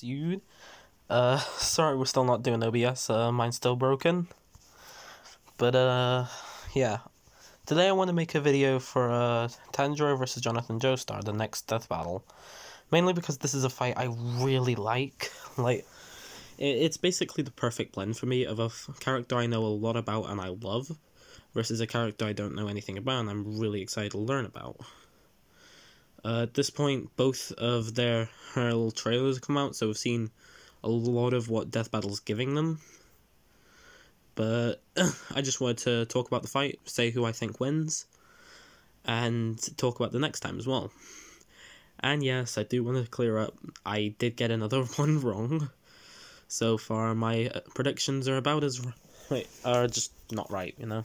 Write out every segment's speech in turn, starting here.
ensued. Sorry we're still not doing OBS, mine's still broken. But, yeah. Today I want to make a video for, Tanjiro versus Jonathan Joestar, the next death battle. Mainly because this is a fight I really like. It's basically the perfect blend for me of a character I know a lot about and I love, versus a character I don't know anything about and I'm really excited to learn about. At this point, both of their little trailers have come out, so we've seen a lot of what Death Battle's giving them. But I just wanted to talk about the fight, say who I think wins, and talk about the next time as well. And yes, I do want to clear up, I did get another one wrong. So far, my predictions are about as are just not right, you know.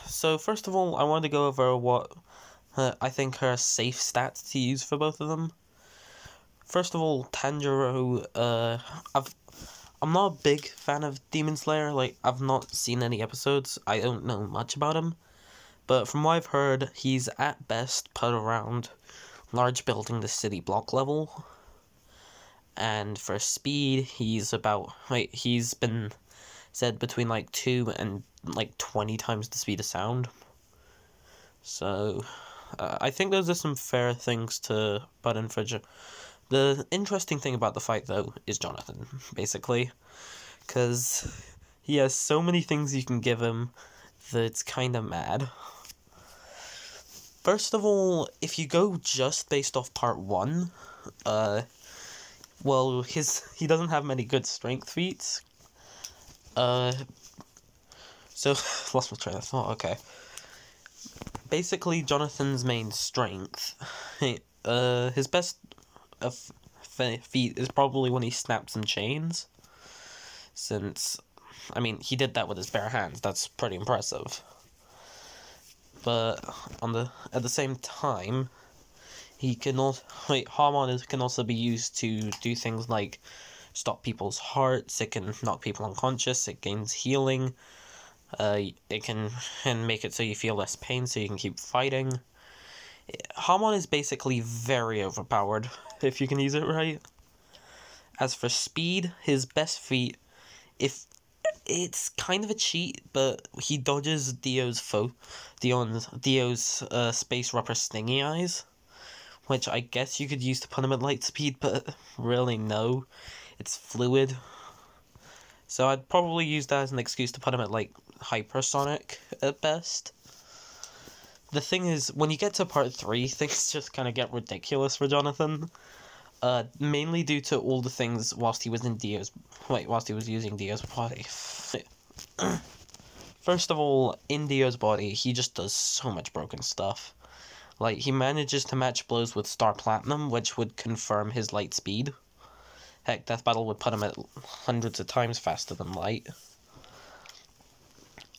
So first of all, I wanted to go over what I think are safe stats to use for both of them. First of all, Tanjiro, I'm not a big fan of Demon Slayer. I've not seen any episodes. I don't know much about him. But from what I've heard, he's at best put around large building to city block level. And for speed, he's about, he's been said between 2 and 20 times the speed of sound. So, I think those are some fair things to put in for The interesting thing about the fight, though, is Jonathan, basically. Because he has so many things you can give him that it's kind of mad. First of all, if you go just based off part 1, well, he doesn't have many good strength feats. So, lost my train of thought, okay. Basically, Jonathan's main strength, his best feat is probably when he snaps and chains. Since, I mean, he did that with his bare hands, that's pretty impressive. But, at the same time, he can also, Harmon can also be used to do things like stop people's hearts, it can knock people unconscious, it gains healing, it can make it so you feel less pain so you can keep fighting. Harmon is basically very overpowered, if you can use it right. As for speed, his best feat, it's kind of a cheat, but he dodges Dio's space rubber stingy eyes, which I guess you could use to put him at light speed, but really no, it's fluid. So I'd probably use that as an excuse to put him at hypersonic at best. The thing is, when you get to part 3, things just kind of get ridiculous for Jonathan. Mainly due to all the things whilst he was using Dio's body. First of all, in Dio's body, he just does so much broken stuff. He manages to match blows with Star Platinum, which would confirm his light speed. Heck, Death Battle would put him at hundreds of times faster than light.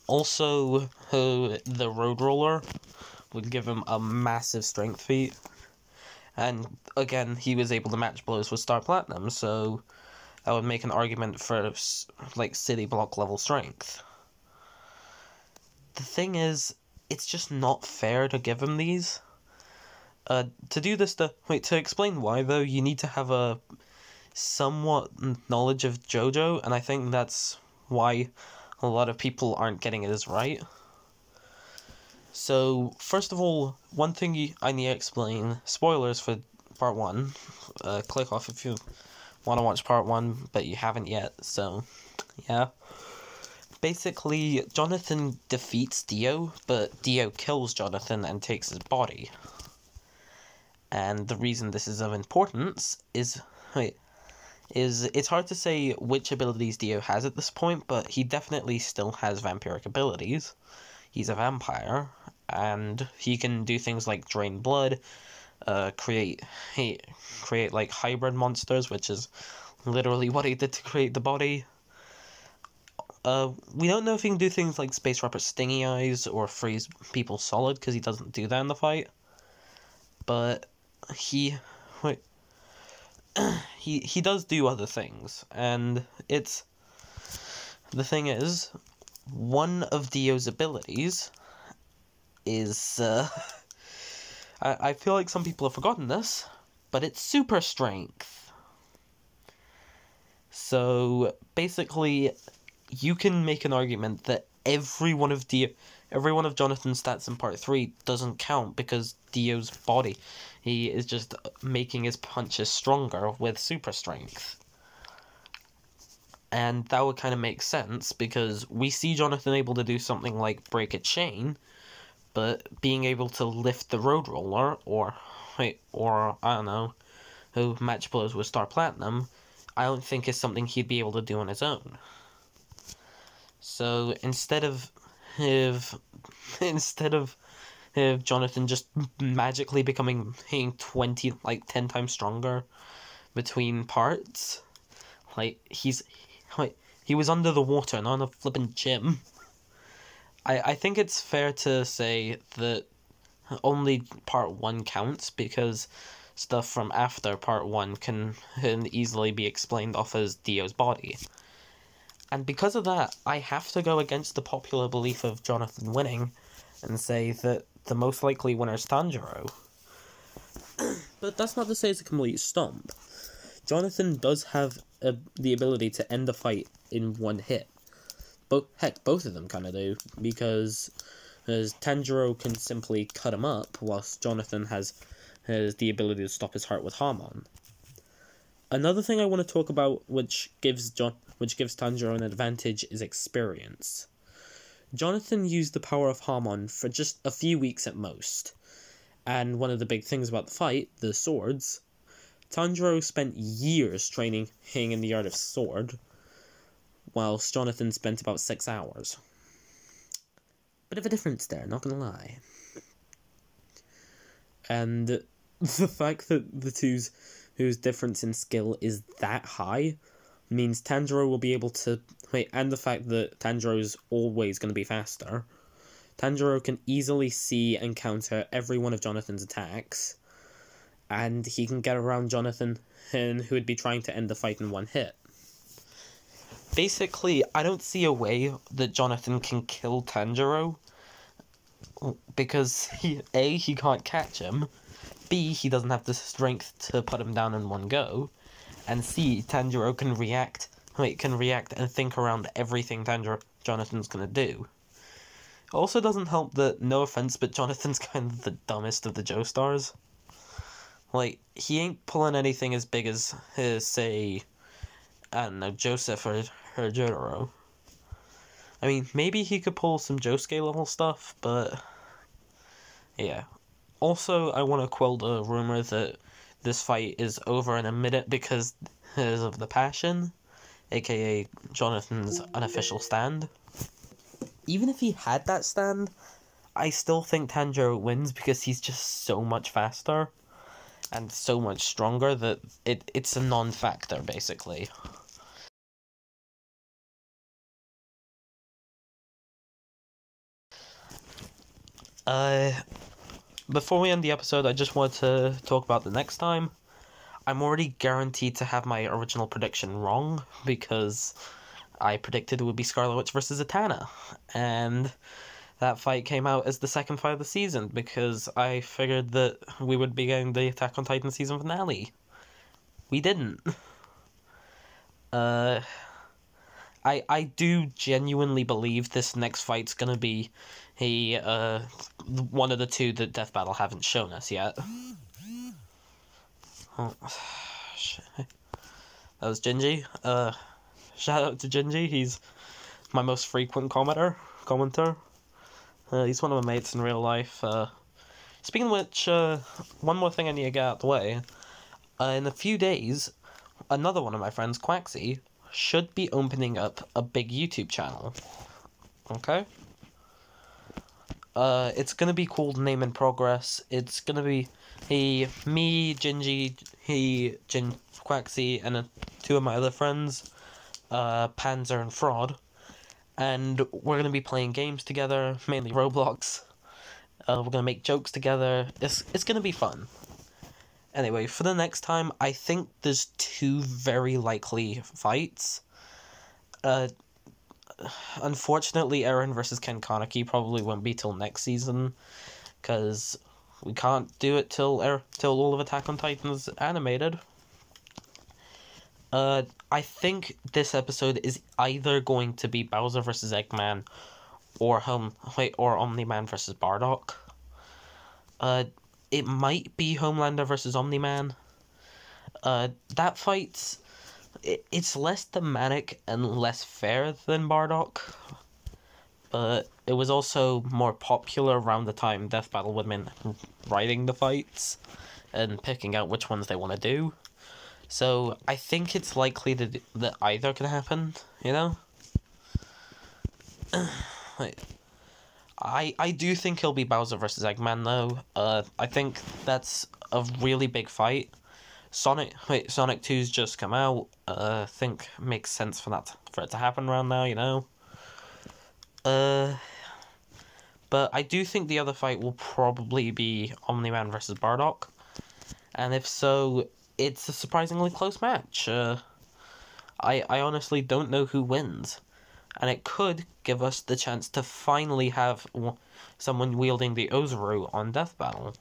Also, the Road Roller would give him a massive strength feat. And, again, he was able to match blows with Star Platinum, so that would make an argument for, city block level strength. The thing is, it's just not fair to give him these. To do this, to explain why, though, you need to have a somewhat knowledge of JoJo, and I think that's why a lot of people aren't getting it as right. So, first of all, one thing I need to explain, spoilers for part 1, click off if you want to watch part 1, but you haven't yet, so, yeah. Basically, Jonathan defeats Dio, but Dio kills Jonathan and takes his body. And the reason this is of importance is it's hard to say which abilities Dio has at this point, but he definitely still has vampiric abilities. He's a vampire, and he can do things like drain blood, create hybrid monsters, which is literally what he did to create the body. We don't know if he can do things like space rubber stingy eyes or freeze people solid, because he doesn't do that in the fight. But he does do other things, and the thing is, one of Dio's abilities is, I feel like some people have forgotten this, but it's super strength. So basically, you can make an argument that every one of Jonathan's stats in part 3 doesn't count because Dio's body, he is just making his punches stronger with super strength. And that would kind of make sense because we see Jonathan able to do something like break a chain, but being able to lift the road roller or I don't know, who match blows with Star Platinum, I don't think is something he'd be able to do on his own. So instead of Jonathan just magically becoming 10 times stronger between parts, he was under the water, not in a flippin' gym. I think it's fair to say that only part 1 counts because stuff from after part 1 can easily be explained off as Dio's body. And because of that, I have to go against the popular belief of Jonathan winning and say that the most likely winner is Tanjiro. But that's not to say it's a complete stomp. Jonathan does have the ability to end the fight in one hit. Both of them kind of do, because Tanjiro can simply cut him up, whilst Jonathan has the ability to stop his heart with Harmon. Another thing I want to talk about, which gives Tanjiro an advantage, is experience. Jonathan used the power of Harmon for just a few weeks at most, and one of the big things about the fight, the swords, Tanjiro spent years training in the art of sword, whilst Jonathan spent about 6 hours. Bit of a difference there, not gonna lie. And the fact that the two's whose difference in skill is that high means Tanjiro will be able to... and the fact that Tanjiro is always going to be faster. Tanjiro can easily see and counter every one of Jonathan's attacks, and he can get around Jonathan, who would be trying to end the fight in one hit. Basically, I don't see a way that Jonathan can kill Tanjiro, because he can't catch him, B, he doesn't have the strength to put him down in one go, and C, Tanjiro can react and think around everything Jonathan's gonna do. It also doesn't help that, no offense, but Jonathan's kind of the dumbest of the joestars. He ain't pulling anything as big as say, I don't know, Joseph or Jotaro. I mean, maybe he could pull some Josuke level stuff, but yeah. Also, I want to quell the rumor that this fight is over in a minute because of the passion, aka Jonathan's unofficial stand. Even if he had that stand, I still think Tanjiro wins because he's just so much faster and so much stronger that it's a non-factor, basically. Before we end the episode, I just wanted to talk about the next time. I'm already guaranteed to have my original prediction wrong, because I predicted it would be Scarlet Witch versus Zatanna, and that fight came out as the second fight of the season, because I figured that we would be getting the Attack on Titan season finale. We didn't. I do genuinely believe this next fight's gonna be one of the two that Death Battle haven't shown us yet. Oh, shit. That was Gingy. Shout out to Gingy. He's my most frequent commenter. He's one of my mates in real life. Speaking of which, one more thing I need to get out of the way. In a few days, another one of my friends, Quacksy, should be opening up a big YouTube channel. Okay? It's gonna be called Name in Progress. It's gonna be me, Gingy, Quacksy, and two of my other friends, Panzer and Fraud. And we're gonna be playing games together, mainly Roblox. We're gonna make jokes together. It's gonna be fun. Anyway, for the next time, I think there's two very likely fights. Unfortunately, Eren versus Ken Kaneki probably won't be till next season, because we can't do it till all of Attack on Titan's animated. I think this episode is either going to be Bowser versus Eggman, or Omni-Man versus Bardock. It might be Homelander versus Omni-Man. That fight's it's less thematic and less fair than Bardock, but it was also more popular around the time Death Battle would have been writing the fights and picking out which ones they want to do. So I think it's likely that either can happen, you know? I do think it'll be Bowser versus Eggman, though. I think that's a really big fight. Sonic 2's just come out. I think makes sense for it to happen around now, you know? But I do think the other fight will probably be Omni-Man versus Bardock. And if so, it's a surprisingly close match. I honestly don't know who wins. And it could give us the chance to finally have someone wielding the Ozaru on Death Battle.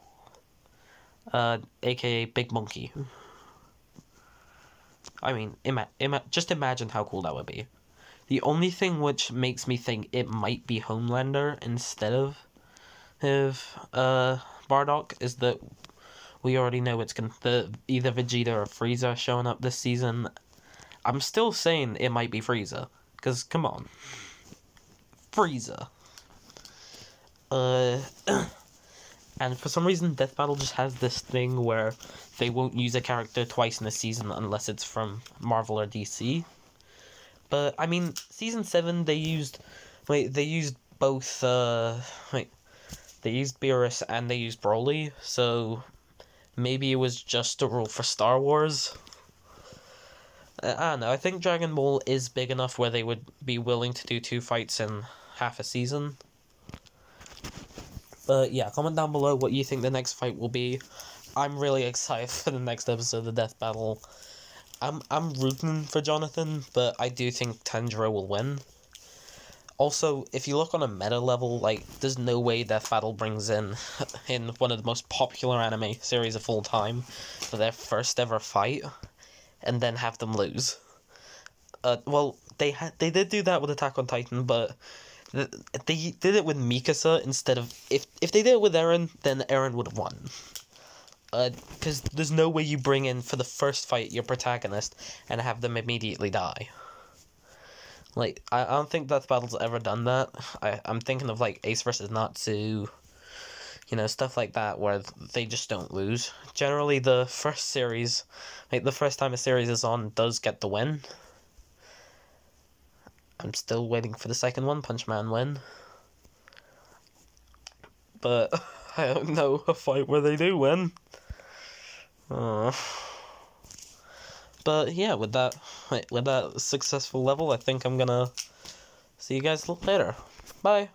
AKA Big Monkey. I mean, just imagine how cool that would be. The only thing which makes me think it might be Homelander instead of Bardock is that we already know it's either Vegeta or Frieza showing up this season. I'm still saying it might be Frieza, because come on, Frieza. And for some reason, Death Battle just has this thing where they won't use a character twice in a season unless it's from Marvel or DC. But I mean, season 7 they used both they used Beerus and they used Broly, so maybe it was just a rule for Star Wars. I don't know. I think Dragon Ball is big enough where they would be willing to do 2 fights in half a season. But yeah, comment down below what you think the next fight will be. I'm really excited for the next episode of Death Battle. I'm rooting for Jonathan, but I do think Tanjiro will win. Also, if you look on a meta level, like, there's no way Death Battle brings in one of the most popular anime series of all time for their first ever fight, and then have them lose. Well, they did do that with Attack on Titan, but they did it with Mikasa instead of... If they did it with Eren, then Eren would have won. Because there's no way you bring in, for the first fight, your protagonist and have them immediately die. Like, I don't think Death Battle's ever done that. I'm thinking of, like, Ace vs. Natsu, you know, stuff like that, where they just don't lose. Generally, the first series, like, the first time a series is on, does get the win. I'm still waiting for the second One Punch Man win. But I don't know a fight where they do win. But yeah, with that successful level, I think I'm gonna see you guys later. Bye.